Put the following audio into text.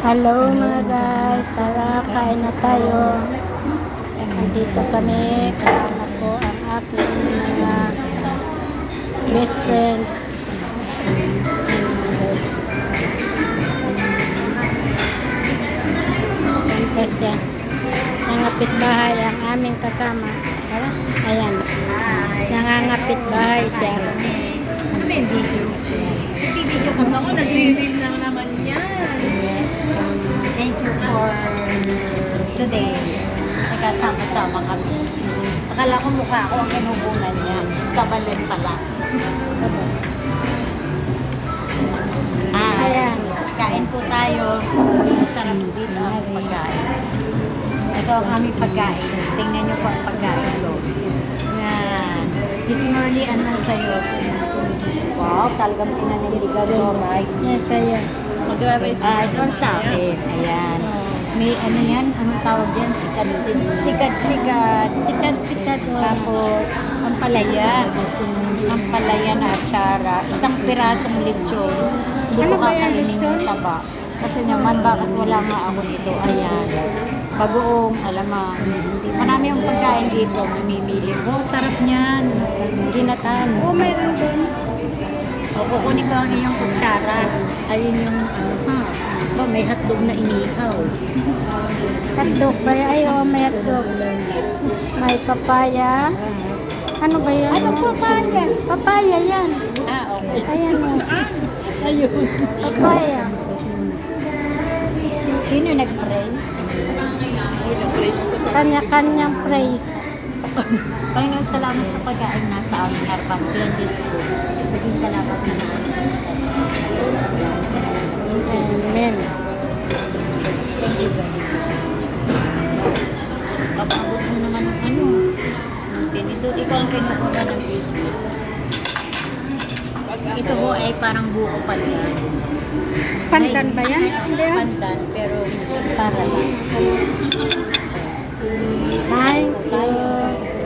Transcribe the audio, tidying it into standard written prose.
Hello mga guys, tara kain na tayo. Nandito kami, kasama ko ang aking mga best friend. Guys, punta siya. Nangapit bahay ang aming kasama. Ayan, nangangapit bahay siya. Ano ba yung video? Nag-video ka ba? Nag-reel lang naman yan. Yes. Thank you for today. Nagkasama-sama kami. Akala ko mukha ko ang kinukunan niya. Kabalin pala. Ayan. Kain po tayo. Masarap dito ang pagkain. Ito ang aming pagkain. Tingnan niyo po ang pagkain ko. Yan. Ismorly, ano sa'yo? Wow, talagang pinanindigan mo, guys. Yes, ayan. Magra-rice Ito ang sa akin. Ayan. May ano yan? Anong tawag yan? Sikat-sikat. Sikat-sikat. Tapos, ang palaya. Ang palaya na atsara. Isang pirasong lechon. Hindi Ano ko ba yan, kakainin lechon? yung taba. Kasi naman, bakit wala nga ako nito? Ayan. Bagoong, alamang. Marami ang pagkain dito. Mamimili ko. Sarap niyan. Ginatan. Oh, mayroon doon. O, kukunin ko ang iyong kutsara. Ayun yung, ano ha. Ba, may hotdog na inihaw. Hotdog ba yan? Ay, oh, may hotdog. May papaya. Ano ba yan? Ano papaya? Papaya yan. Okay. Ayan o. Ayun. Papaya. Sino nag-pray? Kanya-kanyang pray. Panginoon, salamat sa pagkain nasa aming harapan. Bless this food. Maging salamat sa mga Amen. Thank you, God. In Jesus' name. Pag-abot mo naman ng ano. Ganito, ikaw ang kinukuha ng video. Ito po ay parang buko pala. Pandan ba yan? Hindi ah. Pandan, pero para lang. Thank you.